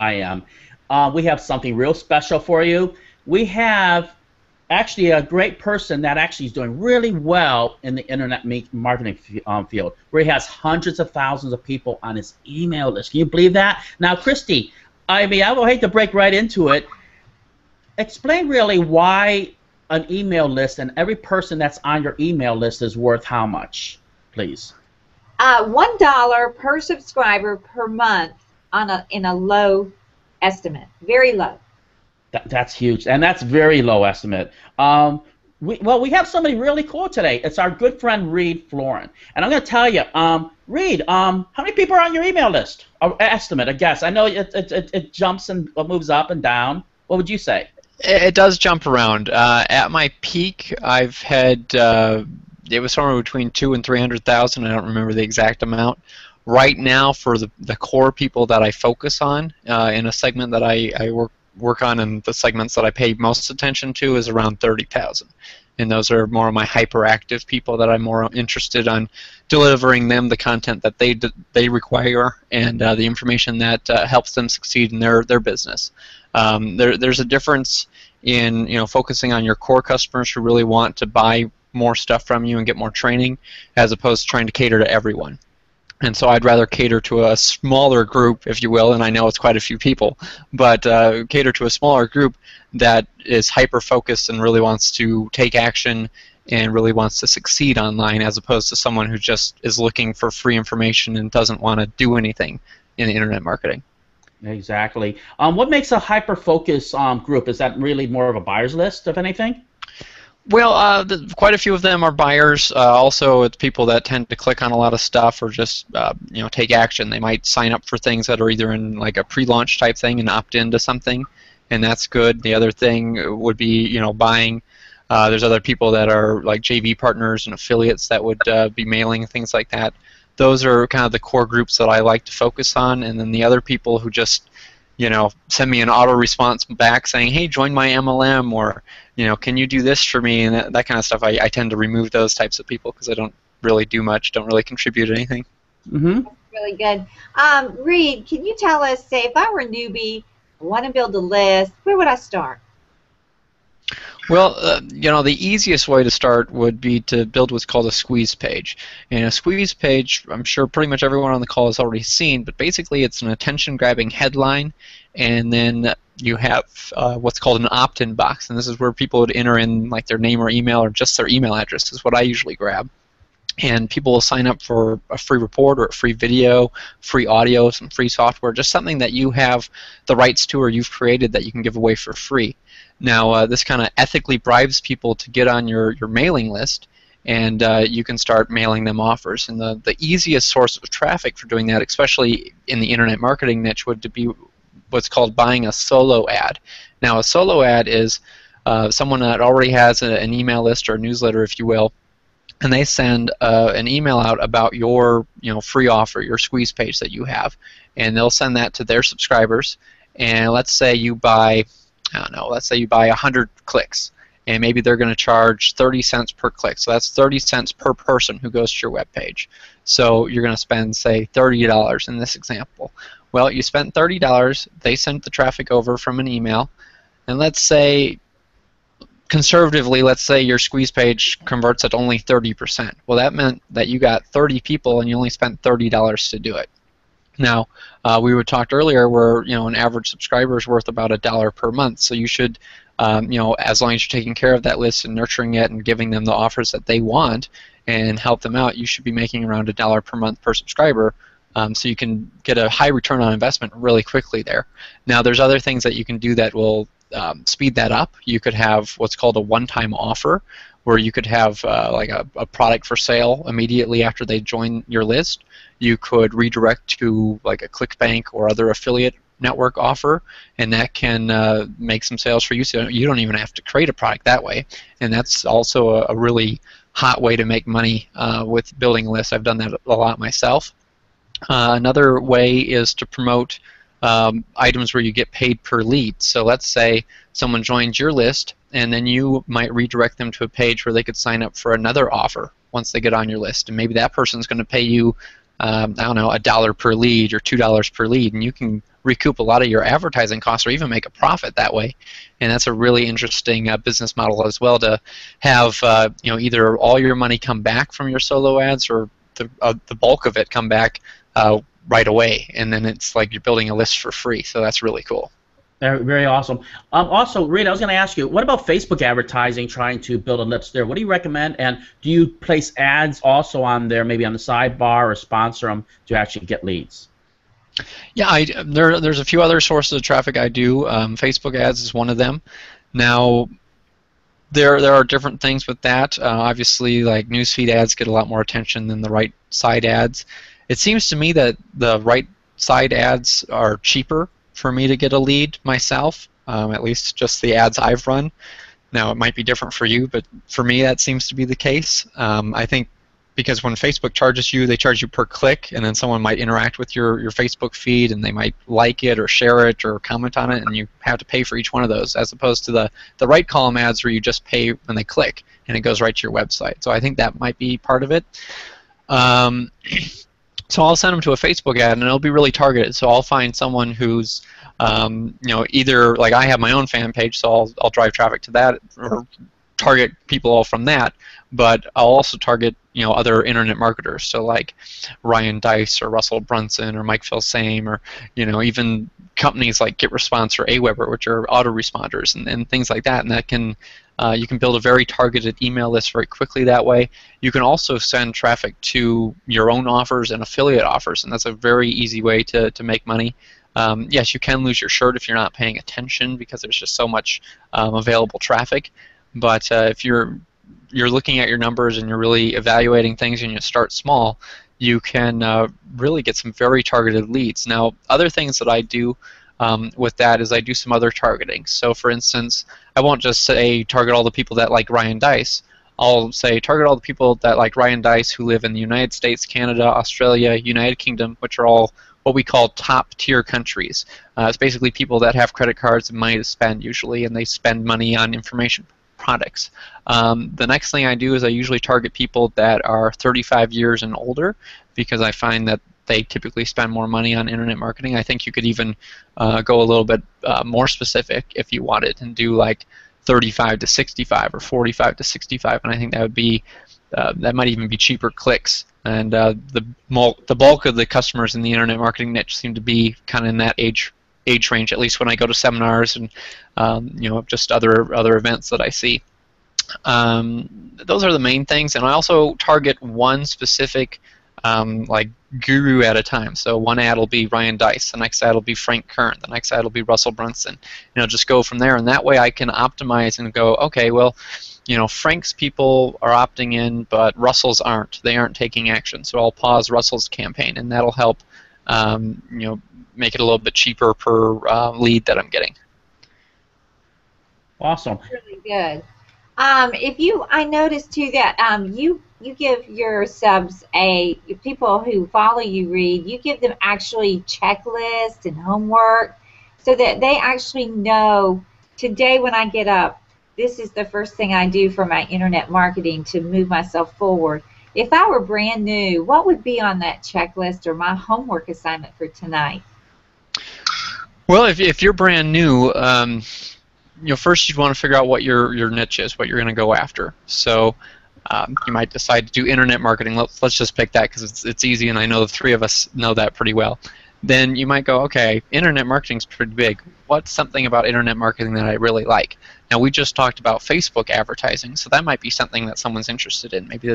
I am. We have something real special for you. We have actually a great person that actually is doing really well in the internet marketing field, where he has hundreds of thousands of people on his email list. Can you believe that? Now, Kristie, I mean, I will hate to break right into it. Explain really why an email list and every person that's on your email list is worth how much, please? $1 per subscriber per month in a low estimate, very low. That's huge, and that's very low estimate. We have somebody really cool today. It's our good friend Reed Florin, and I'm going to tell you, Reed, how many people are on your email list? Estimate, I guess. I know it jumps and moves up and down. What would you say? It does jump around. At my peak, I've had it was somewhere between 200,000 and 300,000. I don't remember the exact amount. Right now, for the core people that I focus on in a segment that I work on, and the segments that I pay most attention to, is around 30,000. And those are more of my hyperactive people that I'm more interested on delivering them the content that they require, and the information that helps them succeed in their business. There's a difference in focusing on your core customers who really want to buy more stuff from you and get more training, as opposed to trying to cater to everyone. And so I'd rather cater to a smaller group, if you will, and I know it's quite a few people, but cater to a smaller group that is hyper-focused and really wants to take action and really wants to succeed online, as opposed to someone who just is looking for free information and doesn't want to do anything in internet marketing. Exactly. What makes a hyper-focus group? Is that really more of a buyer's list, if anything? Well, quite a few of them are buyers. Also, it's people that tend to click on a lot of stuff or just take action. They might sign up for things that are either in like a pre-launch type thing and opt into something, and that's good. The other thing would be buying. There's other people that are like JV partners and affiliates that would be mailing, things like that. Those are kind of the core groups that I like to focus on, and then the other people who just send me an auto response back saying, hey, join my MLM, or can you do this for me, and that kind of stuff. I tend to remove those types of people because I don't really do much, don't really contribute anything. Mm-hmm. That's really good. Reed, can you tell us, say, if I were a newbie, want to build a list, where would I start? Well, the easiest way to start would be to build what's called a squeeze page. And a squeeze page, I'm sure pretty much everyone on the call has already seen, but basically it's an attention-grabbing headline, and then you have what's called an opt-in box, and this is where people would enter in like their name or email, or just their email address is what I usually grab. And people will sign up for a free report or a free video, free audio, some free software, just something that you have the rights to or you've created that you can give away for free. Now, this kind of ethically bribes people to get on your mailing list, and you can start mailing them offers. And the easiest source of traffic for doing that, especially in the internet marketing niche, would be what's called buying a solo ad. Now, a solo ad is someone that already has an email list or a newsletter, if you will, and they send an email out about your free offer, your squeeze page that you have, and they'll send that to their subscribers. And let's say you buy, I don't know, let's say you buy 100 clicks, and maybe they're going to charge 30 cents per click. So that's 30 cents per person who goes to your web page. So you're going to spend, say, $30 in this example. Well, you spent $30, they sent the traffic over from an email, and let's say, conservatively, let's say your squeeze page converts at only 30%. Well, that meant that you got 30 people and you only spent $30 to do it. Now, we were talked earlier where an average subscriber is worth about $1 per month. So you should, as long as you're taking care of that list and nurturing it and giving them the offers that they want and help them out, you should be making around $1 per month per subscriber. So you can get a high return on investment really quickly there. Now, there's other things that you can do that will speed that up. You could have what's called a one-time offer, where you could have like a product for sale immediately after they join your list. You could redirect to like a ClickBank or other affiliate network offer, and that can make some sales for you. So you don't even have to create a product that way. And that's also a really hot way to make money with building a list. I've done that a lot myself. Another way is to promote items where you get paid per lead. So let's say someone joins your list, and then you might redirect them to a page where they could sign up for another offer once they get on your list. And maybe that person's going to pay you I don't know, $1 per lead or $2 per lead, and you can recoup a lot of your advertising costs or even make a profit that way. And that's a really interesting business model as well, to have either all your money come back from your solo ads or the bulk of it come back right away, and then it's like you're building a list for free. So that's really cool. Very, very awesome. Also, Rita, I was going to ask you, what about Facebook advertising, trying to build a list there? What do you recommend? And do you place ads also on there, maybe on the sidebar, or sponsor them to actually get leads? Yeah, there's a few other sources of traffic I do. Facebook ads is one of them. Now, there are different things with that. Obviously, like newsfeed ads get a lot more attention than the right side ads. It seems to me that the right side ads are cheaper for me to get a lead myself, at least just the ads I've run. Now, it might be different for you, but for me that seems to be the case. I think because when Facebook charges you, they charge you per click, and then someone might interact with your Facebook feed, and they might like it or share it or comment on it, and you have to pay for each one of those, as opposed to the right column ads where you just pay when they click, and it goes right to your website. So I think that might be part of it. So I'll send them to a Facebook ad, and it'll be really targeted. So I'll find someone who's, either like I have my own fan page, so I'll drive traffic to that or target people all from that. But I'll also target other internet marketers, so like Ryan Deiss or Russell Brunson or Mike Filsame, or even companies like GetResponse or Aweber, which are autoresponders and things like that. And that can you can build a very targeted email list very quickly that way. You can also send traffic to your own offers and affiliate offers, and that's a very easy way to make money. Yes, you can lose your shirt if you're not paying attention, because there's just so much available traffic. But if you're looking at your numbers and you're really evaluating things, and you start small, you can really get some very targeted leads. Now, other things that I do with that is I do some other targeting. So, for instance, I won't just say target all the people that like Ryan Deiss. I'll say target all the people that like Ryan Deiss who live in the United States, Canada, Australia, United Kingdom, which are all what we call top-tier countries. It's basically people that have credit cards and money to spend usually, and they spend money on information products. The next thing I do is I usually target people that are 35 years and older, because I find that they typically spend more money on internet marketing. I think you could even go a little bit more specific if you wanted, and do like 35 to 65 or 45 to 65, and I think that would be that might even be cheaper clicks. And the bulk of the customers in the internet marketing niche seem to be kind of in that age range, at least when I go to seminars and just other events that I see. Those are the main things, and I also target one specific like guru at a time. So one ad will be Ryan Deiss, the next ad will be Frank Kern, the next ad will be Russell Brunson. Just go from there, and that way I can optimize and go, okay, well, Frank's people are opting in, but Russell's aren't. They aren't taking action. So I'll pause Russell's campaign, and that'll help make it a little bit cheaper per lead that I'm getting. Awesome. Really good. I noticed too that you give your subs people who follow you, Reed, you give them actually checklists and homework, so that they actually know, today when I get up, this is the first thing I do for my internet marketing to move myself forward. If I were brand new, what would be on that checklist or my homework assignment for tonight? Well, if you're brand new, first you'd want to figure out what your niche is, what you're going to go after. So you might decide to do internet marketing. Let's just pick that because it's easy, and I know the three of us know that pretty well. Then you might go, okay, internet marketing's pretty big. What's something about internet marketing that I really like? Now, we just talked about Facebook advertising, so that might be something that someone's interested in. Maybe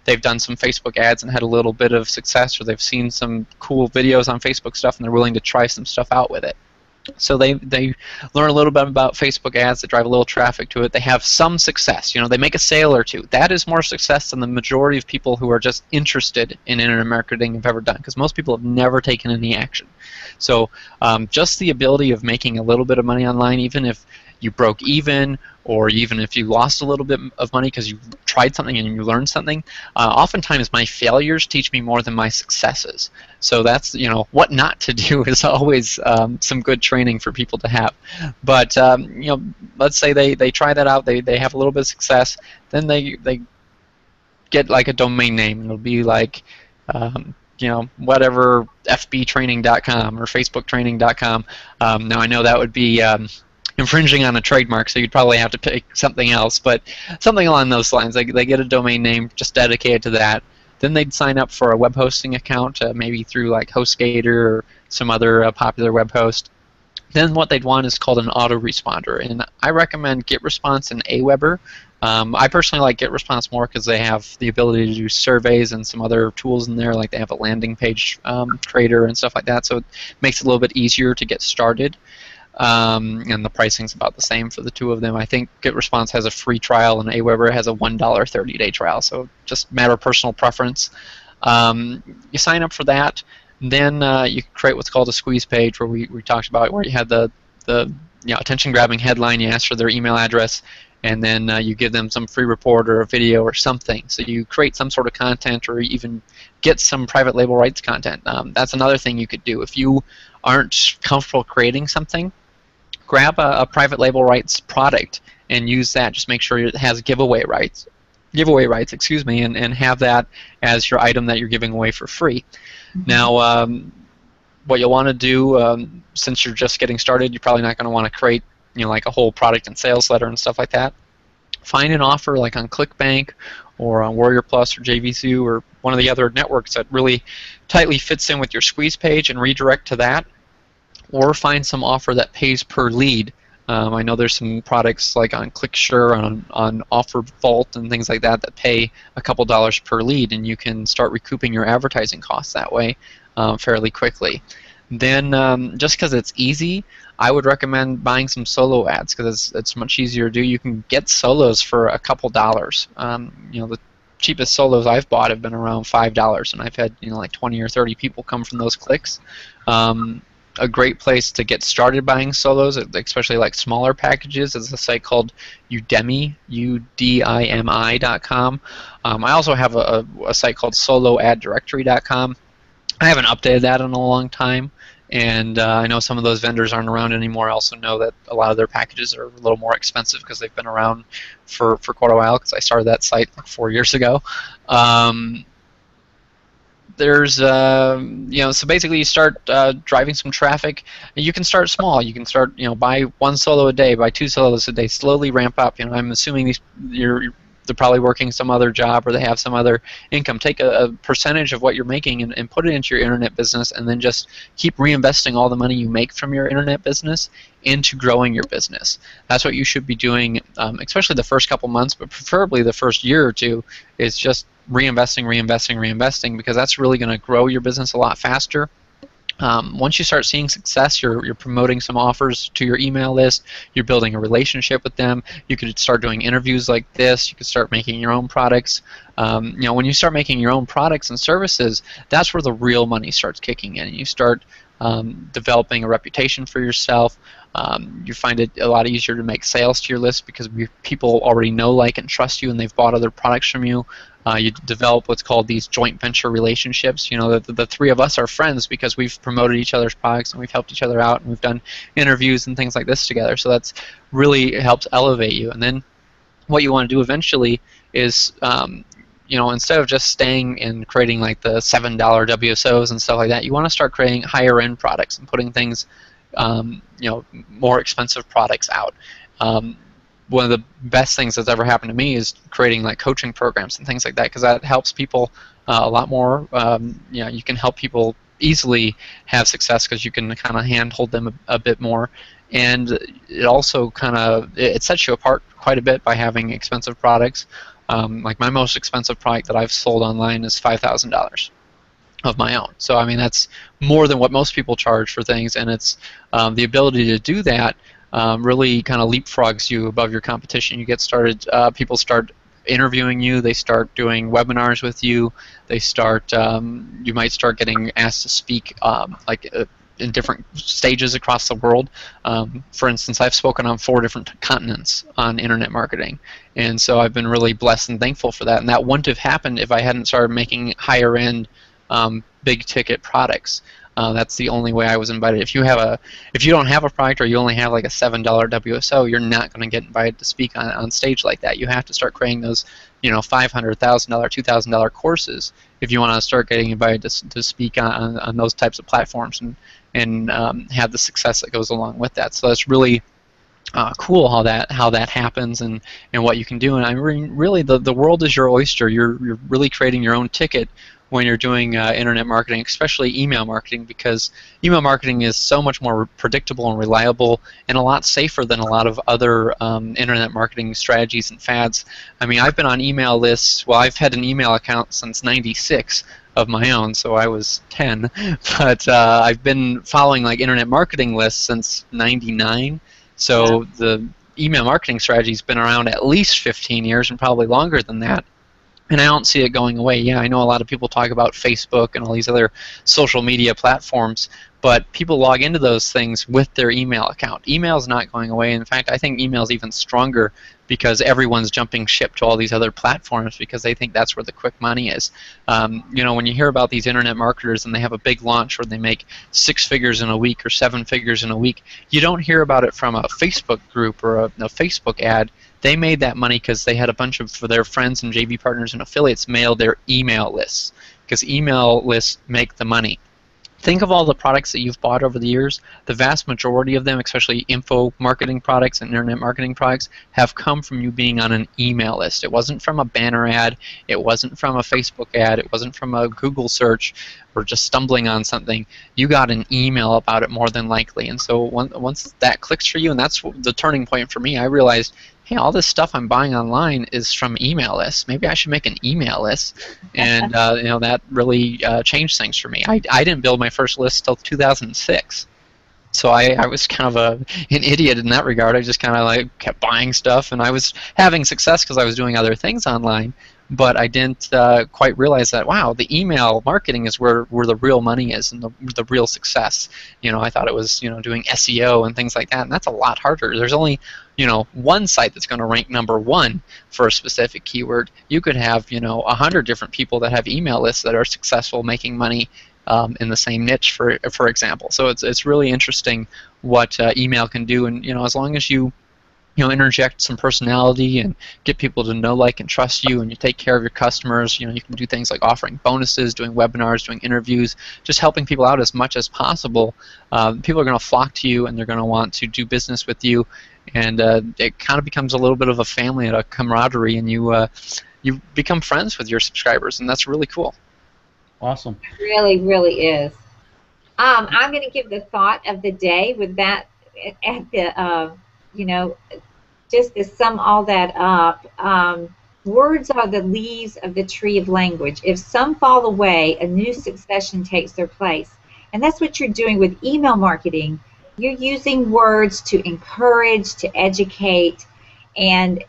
they've done some Facebook ads and had a little bit of success, or they've seen some cool videos on Facebook stuff, and they're willing to try some stuff out with it. So they learn a little bit about Facebook ads, they drive a little traffic to it, they have some success, they make a sale or two. That is more success than the majority of people who are just interested in internet marketing have ever done, because most people have never taken any action. So just the ability of making a little bit of money online, even if you broke even, or even if you lost a little bit of money because you tried something and you learned something, oftentimes my failures teach me more than my successes. So that's, what not to do is always some good training for people to have. But, let's say they try that out, they have a little bit of success, then they get like a domain name. It'll be like, whatever fbtraining.com or facebooktraining.com. Now I know that would be infringing on a trademark, so you'd probably have to pick something else, but something along those lines. They get a domain name just dedicated to that. Then they'd sign up for a web hosting account, maybe through like HostGator or some other popular web host. Then what they'd want is called an autoresponder, and I recommend GetResponse and Aweber. I personally like GetResponse more because they have the ability to do surveys and some other tools in there, like they have a landing page creator and stuff like that, so it makes it a little bit easier to get started. And the pricing's about the same for the two of them. I think GetResponse has a free trial and Aweber has a $1 30-day trial, so just a matter of personal preference. You sign up for that. Then you create what's called a squeeze page, where we talked about, where you have the attention-grabbing headline. You ask for their email address, and then you give them some free report or a video or something. So you create some sort of content, or even get some private label rights content. That's another thing you could do. If you aren't comfortable creating something, grab a private label rights product and use that. Just make sure it has giveaway rights, and have that as your item that you're giving away for free. Mm-hmm. Now, what you'll want to do, since you're just getting started, you're probably not going to want to create, like a whole product and sales letter and stuff like that. Find an offer like on ClickBank or on Warrior Plus or JVZoo or one of the other networks that really tightly fits in with your squeeze page and redirect to that. Or find some offer that pays per lead. I know there's some products like on ClickSure, on Offer Vault and things like that pay a couple dollars per lead, and you can start recouping your advertising costs that way fairly quickly. Then just because it's easy, I would recommend buying some solo ads, because it's much easier to do. You can get solos for a couple dollars. The cheapest solos I've bought have been around $5, and I've had like 20 or 30 people come from those clicks. A great place to get started buying solos, especially like smaller packages, is a site called Udemy, udimi.com. I also have a site called soloaddirectory.com. I haven't updated that in a long time, and I know some of those vendors aren't around anymore. I also know that a lot of their packages are a little more expensive because they've been around for quite a while, because I started that site like 4 years ago. There's so basically you start driving some traffic. You can start small. You can start buy one solo a day, buy 2 solos a day, slowly ramp up. I'm assuming they're probably working some other job, or they have some other income. Take a percentage of what you're making and put it into your internet business, and then just keep reinvesting all the money you make from your internet business into growing your business. That's what you should be doing, especially the first couple months, but preferably the first year or two, is just reinvesting, because that's really going to grow your business a lot faster. Once you start seeing success, you're promoting some offers to your email list, you're building a relationship with them, you could start doing interviews like this, you could start making your own products. When you start making your own products and services, that's where the real money starts kicking in. You start developing a reputation for yourself. You find it a lot easier to make sales to your list because people already know, like, and trust you, and they've bought other products from you. You develop what's called these joint venture relationships. The three of us are friends because we've promoted each other's products and we've helped each other out, and we've done interviews and things like this together. So that's really helps elevate you. And then what you want to do eventually is instead of just staying and creating like the $7 WSOs and stuff like that, you want to start creating higher end products and putting things, more expensive products out. One of the best things that's ever happened to me is creating like coaching programs and things like that, because that helps people a lot more. You can help people easily have success because you can kind of handhold them a bit more, and it also it sets you apart quite a bit by having expensive products. Like my most expensive product that I've sold online is $5,000 of my own. So I mean, that's more than what most people charge for things, and it's the ability to do that really kind of leapfrogs you above your competition. You get started, people start interviewing you, they start doing webinars with you, they start, you might start getting asked to speak in different stages across the world. For instance, I've spoken on 4 different continents on internet marketing, and so I've been really blessed and thankful for that, and that wouldn't have happened if I hadn't started making higher end big ticket products. That's the only way I was invited. If you don't have a product, or you only have like a $7 WSO, you're not going to get invited to speak on stage like that. You have to start creating those, $500, $1,000, $2,000 courses if you want to start getting invited to speak on those types of platforms and have the success that goes along with that. So that's really cool how that happens and what you can do. And I mean, really, the world is your oyster. You're really creating your own ticket when you're doing internet marketing, especially email marketing, because email marketing is so much more predictable and reliable and a lot safer than a lot of other internet marketing strategies and fads. I mean, I've been on email lists. Well, I've had an email account since '96 of my own, so I was 10. But I've been following like internet marketing lists since '99. So the email marketing strategy's been around at least 15 years and probably longer than that. And I don't see it going away. Yeah, I know a lot of people talk about Facebook and all these other social media platforms, but people log into those things with their email account. Email is not going away. In fact, I think email is even stronger because everyone's jumping ship to all these other platforms because they think that's where the quick money is. When you hear about these internet marketers and they have a big launch where they make 6 figures in a week or 7 figures in a week, you don't hear about it from a Facebook group or a Facebook ad. They made that money because they had a bunch of their friends and JV partners and affiliates mail their email lists, because email lists make the money. Think of all the products that you've bought over the years. The vast majority of them, especially info marketing products and internet marketing products, have come from you being on an email list. It wasn't from a banner ad. It wasn't from a Facebook ad. It wasn't from a Google search or just stumbling on something. You got an email about it more than likely. And so once that clicks for you, and that's the turning point for me, I realized, hey, all this stuff I'm buying online is from email lists. Maybe I should make an email list. And that really changed things for me. I didn't build my first list till 2006. So I was kind of an idiot in that regard. I just kind of like kept buying stuff, and I was having success because I was doing other things online. But I didn't quite realize that, wow, the email marketing is where the real money is and the real success. I thought it was doing SEO and things like that, and that's a lot harder. There's only one site that's going to rank #1 for a specific keyword. You could have 100 different people that have email lists that are successful making money in the same niche, for example. So it's really interesting what email can do, and as long as you interject some personality and get people to know, like, and trust you, and you take care of your customers. You can do things like offering bonuses, doing webinars, doing interviews, just helping people out as much as possible. People are going to flock to you, and they're going to want to do business with you, and it kind of becomes a little bit of a family and a camaraderie, and you become friends with your subscribers, and that's really cool. Awesome. It really, really is. I'm going to give the thought of the day with that at the just to sum all that up, words are the leaves of the tree of language. If some fall away, a new succession takes their place. And that's what you're doing with email marketing. You're using words to encourage, to educate, and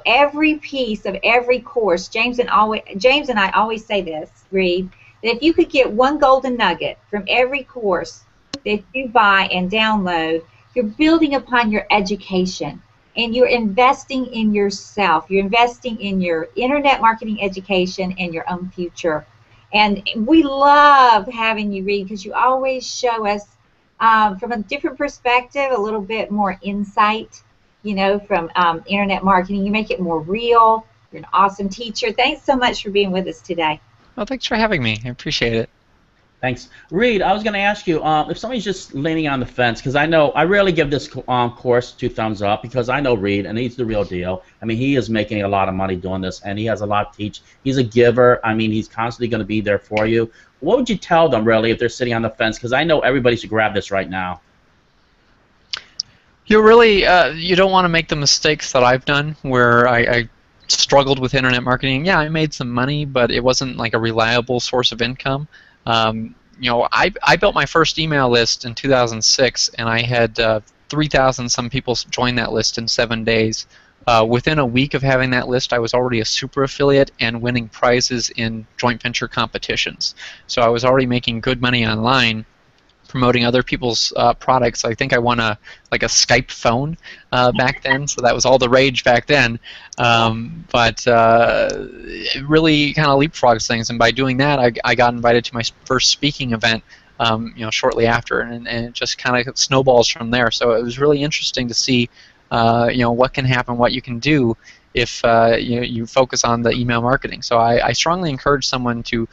every piece of every course. James and I always say this, Reed, that if you could get one golden nugget from every course that you buy and download, you're building upon your education, and you're investing in yourself. You're investing in your internet marketing education and your own future. And we love having you, Reed, because you always show us from a different perspective, a little bit more insight, from internet marketing. You make it more real. You're an awesome teacher. Thanks so much for being with us today. Well, thanks for having me. I appreciate it. Thanks. Reed, I was going to ask you, if somebody's just leaning on the fence, because I really give this course 2 thumbs up, because I know Reed, and he's the real deal. I mean, he is making a lot of money doing this, and he has a lot to teach. He's a giver. I mean, he's constantly going to be there for you. What would you tell them, really, if they're sitting on the fence? Because I know everybody should grab this right now. You don't want to make the mistakes that I've done, where I struggled with internet marketing. Yeah, I made some money, but it wasn't like a reliable source of income. I built my first email list in 2006, and I had 3,000 some people join that list in 7 days. Within a week of having that list, I was already a super affiliate and winning prizes in joint venture competitions. So I was already making good money online, promoting other people's products. I think I won a Skype phone back then, so that was all the rage back then. But it really kind of leapfrogs things, and by doing that, I got invited to my first speaking event shortly after, and it just kind of snowballs from there. So it was really interesting to see, what can happen, what you can do if you focus on the email marketing. So I strongly encourage someone to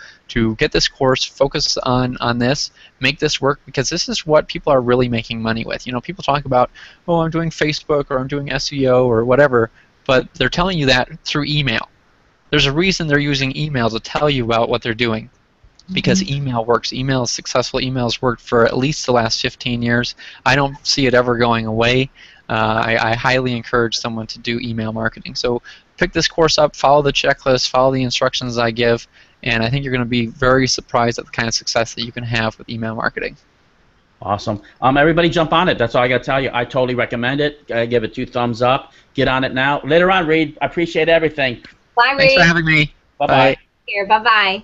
get this course, focus on this, make this work, because this is what people are really making money with. People talk about, oh, I'm doing Facebook or I'm doing SEO or whatever, but they're telling you that through email. There's a reason they're using email to tell you about what they're doing, because email works. Email is successful. Email's worked for at least the last 15 years. I don't see it ever going away. I highly encourage someone to do email marketing. So pick this course up, follow the checklist, follow the instructions I give, and I think you're going to be very surprised at the kind of success that you can have with email marketing. Awesome. Everybody jump on it. That's all I got to tell you. I totally recommend it. I give it 2 thumbs up. Get on it now. Later on, Reed. I appreciate everything. Bye, Reed. Thanks for having me. Bye-bye. Here, bye-bye.